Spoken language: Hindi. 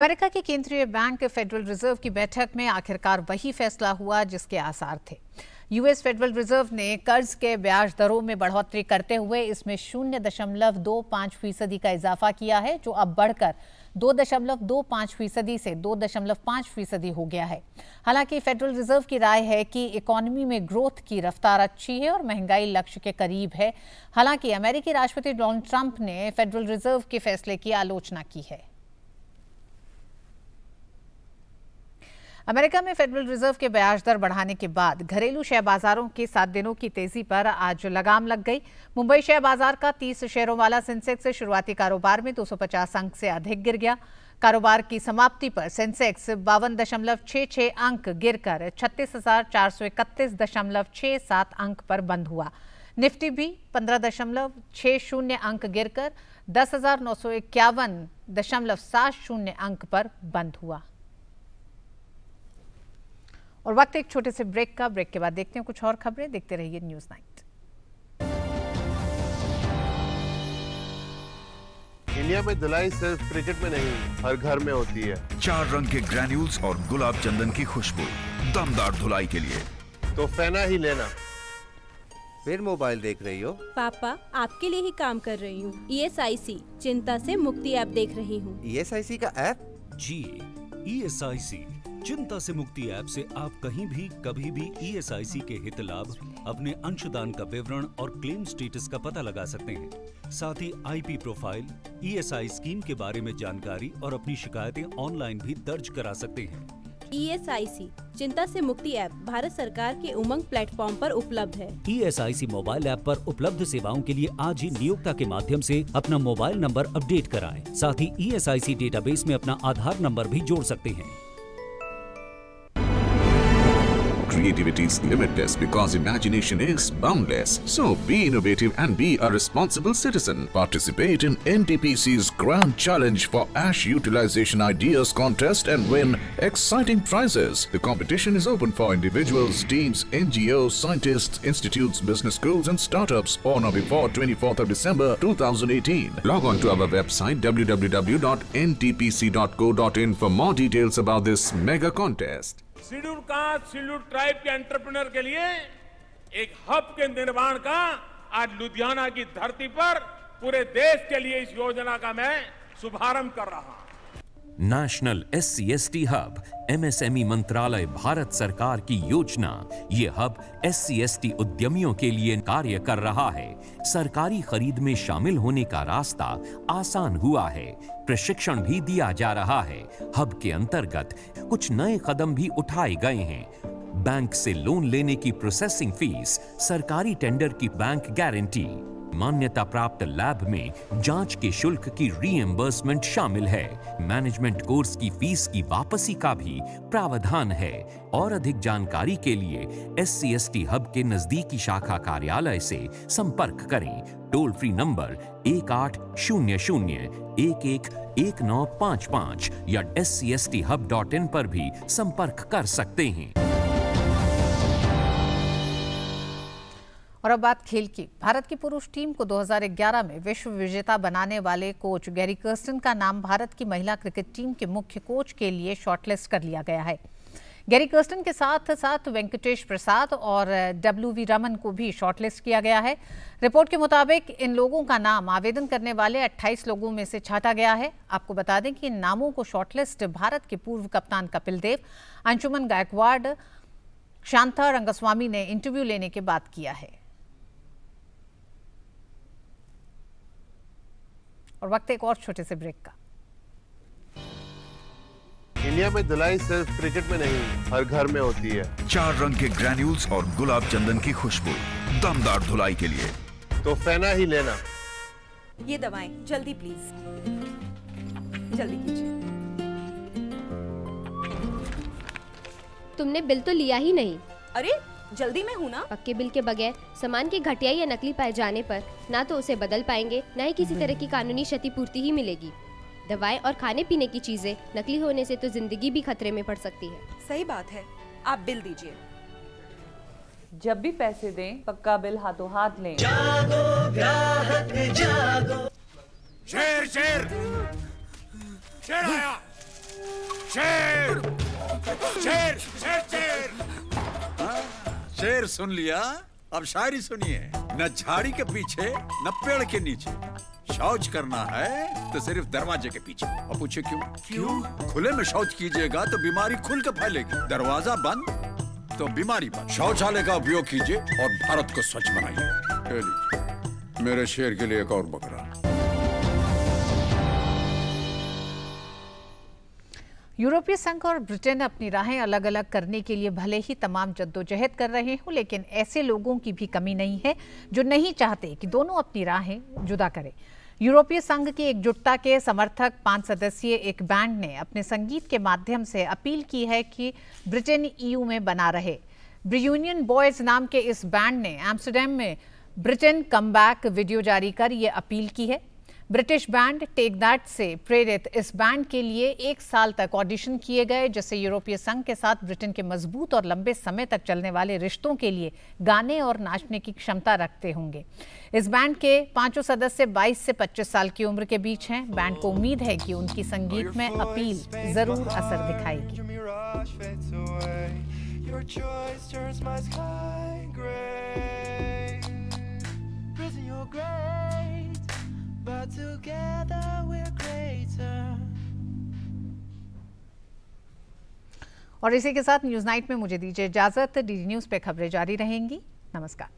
अमेरिका के केंद्रीय बैंक फेडरल रिजर्व की बैठक में आखिरकार वही फैसला हुआ जिसके आसार थे। यूएस फेडरल रिजर्व ने कर्ज के ब्याज दरों में बढ़ोतरी करते हुए इसमें 0.25% का इजाफा किया है, जो अब बढ़कर 2.25% से 2.5% हो गया है। हालांकि फेडरल रिजर्व की राय है कि इकोनॉमी में ग्रोथ की रफ्तार अच्छी है और महंगाई लक्ष्य के करीब है। हालांकि अमेरिकी राष्ट्रपति डोनाल्ड ट्रंप ने फेडरल रिजर्व के फैसले की आलोचना की है। अमेरिका में फेडरल रिजर्व के ब्याज दर बढ़ाने के बाद घरेलू शेयर बाजारों के 7 दिनों की तेजी पर आज लगाम लग गई। मुंबई शेयर बाजार का 30 शेयरों वाला सेंसेक्स शुरुआती कारोबार में 250 अंक से अधिक गिर गया। कारोबार की समाप्ति पर सेंसेक्स 52.66 अंक गिरकर 36,431.67 अंक पर बंद हुआ। निफ्टी भी 15.60 अंक गिरकर 10,951.70 अंक पर बंद हुआ। और वक्त एक छोटे से ब्रेक का। ब्रेक के बाद देखते हैं कुछ और खबरें। देखते रहिए न्यूज़ 9। इंडिया में धुलाई सिर्फ क्रिकेट में नहीं, हर घर में होती है। 4 रंग के ग्रैन्यूल्स और गुलाब चंदन की खुशबू दमदार धुलाई के लिए तो फेना ही लेना। फिर मोबाइल देख रही हो? पापा, आपके लिए ही काम कर रही हूँ। ESIC चिंता से मुक्ति ऐप देख रही हूँ। ESIC का ऐप? जी, ESIC चिंता से मुक्ति ऐप से आप कहीं भी कभी भी ESIC के हित लाभ, अपने अंशदान का विवरण और क्लेम स्टेटस का पता लगा सकते हैं। साथ ही IP प्रोफाइल, ESI स्कीम के बारे में जानकारी और अपनी शिकायतें ऑनलाइन भी दर्ज करा सकते हैं। ESIC चिंता से मुक्ति ऐप भारत सरकार के उमंग प्लेटफॉर्म पर उपलब्ध है। ESIC मोबाइल ऐप पर उपलब्ध सेवाओं के लिए आज ही नियोक्ता के माध्यम से अपना मोबाइल नंबर अपडेट कराएं। साथ ही ESIC डेटाबेस में अपना आधार नंबर भी जोड़ सकते हैं। Creativity is limitless because imagination is boundless. So be innovative and be a responsible citizen. Participate in NTPC's Grand Challenge for Ash Utilization Ideas Contest and win exciting prizes. The competition is open for individuals, teams, NGOs, scientists, institutes, business schools and startups on or before 24th of December 2018. Log on to our website www.ntpc.co.in for more details about this mega contest. Schedule caste, schedule tribe के एंटरप्रेन्योर के लिए एक हब के निर्माण का आज लुधियाना की धरती पर पूरे देश के लिए इस योजना का मैं शुभारंभ कर रहा हूं। नेशनल SC/ST हब MSME मंत्रालय भारत सरकार की योजना। ये हब SC/ST उद्यमियों के लिए कार्य कर रहा है। सरकारी खरीद में शामिल होने का रास्ता आसान हुआ है। प्रशिक्षण भी दिया जा रहा है। हब के अंतर्गत कुछ नए कदम भी उठाए गए हैं। बैंक से लोन लेने की प्रोसेसिंग फीस, सरकारी टेंडर की बैंक गारंटी, मान्यता प्राप्त लैब में जांच के शुल्क की रीएम्बर्समेंट शामिल है। मैनेजमेंट कोर्स की फीस की वापसी का भी प्रावधान है। और अधिक जानकारी के लिए SC/ST हब के नजदीकी शाखा कार्यालय से संपर्क करें। टोल फ्री नंबर 1800-111955 या scSThub.in पर भी संपर्क कर सकते हैं। और अब बात खेल की। भारत की पुरुष टीम को 2011 में विश्व विजेता बनाने वाले कोच गैरी कर्स्टन का नाम भारत की महिला क्रिकेट टीम के मुख्य कोच के लिए शॉर्टलिस्ट कर लिया गया है। गैरी कर्स्टन के साथ साथ वेंकटेश प्रसाद और WV रमन को भी शॉर्टलिस्ट किया गया है। रिपोर्ट के मुताबिक इन लोगों का नाम आवेदन करने वाले 28 लोगों में से छांटा गया है। आपको बता दें कि इन नामों को शॉर्टलिस्ट भारत के पूर्व कप्तान कपिल देव, अंशुमन गायकवाड़, शांता रंगस्वामी ने इंटरव्यू लेने के बाद किया है। और वक्त एक और छोटे से ब्रेक का। इंडिया में धुलाई सिर्फ क्रिकेट में नहीं, हर घर में होती है। 4 रंग के ग्रैन्यूल्स और गुलाब चंदन की खुशबू दमदार धुलाई के लिए तो फेना ही लेना। ये दवाएं जल्दी प्लीज, जल्दी कीजिए। तुमने बिल तो लिया ही नहीं। अरे जल्दी में हूँ ना। पक्के बिल के बगैर सामान की घटिया या नकली पाए जाने पर ना तो उसे बदल पाएंगे, ना ही किसी तरह की कानूनी क्षतिपूर्ति ही मिलेगी। दवाएं और खाने पीने की चीजें नकली होने से तो जिंदगी भी खतरे में पड़ सकती है। सही बात है, आप बिल दीजिए। जब भी पैसे दें पक्का बिल हाथों हाथ लें। जागो ग्राहक जागो। शेर शेर शेर आया। शेर शेर शेर शेर शेर सुन लिया, अब शायरी सुनिए। न झाड़ी के पीछे न पेड़ के नीचे, शौच करना है तो सिर्फ दरवाजे के पीछे। और पूछे क्यों? क्यों? खुले में शौच कीजिएगा तो बीमारी खुल के फैलेगी, दरवाजा बंद तो बीमारी बंद। शौचालय का उपयोग कीजिए और भारत को स्वच्छ बनाइए। लीजिए मेरे शेर के लिए एक और बकरा। यूरोपीय संघ और ब्रिटेन अपनी राहें अलग अलग करने के लिए भले ही तमाम जद्दोजहद कर रहे हों, लेकिन ऐसे लोगों की भी कमी नहीं है जो नहीं चाहते कि दोनों अपनी राहें जुदा करें। यूरोपीय संघ की एकजुटता के समर्थक 5 सदस्यीय एक बैंड ने अपने संगीत के माध्यम से अपील की है कि ब्रिटेन ईयू में बना रहे। ब्रियूनियन बॉयज नाम के इस बैंड ने एम्स्टरडैम में ब्रिटेन कम बैक वीडियो जारी कर ये अपील की है। ब्रिटिश बैंड टेक दैट से प्रेरित इस बैंड के लिए 1 साल तक ऑडिशन किए गए, जिससे यूरोपीय संघ के साथ ब्रिटेन के मजबूत और लंबे समय तक चलने वाले रिश्तों के लिए गाने और नाचने की क्षमता रखते होंगे। इस बैंड के 5 सदस्य 22 से 25 साल की उम्र के बीच हैं। बैंड को उम्मीद है कि उनकी संगीत में अपील जरूर असर दिखाएगी। But together we're greater. और इसी के साथ न्यूज़ नाइट में मुझे दीजिए इजाजत। डीडी न्यूज़ पे खबरें जारी रहेंगी। नमस्कार।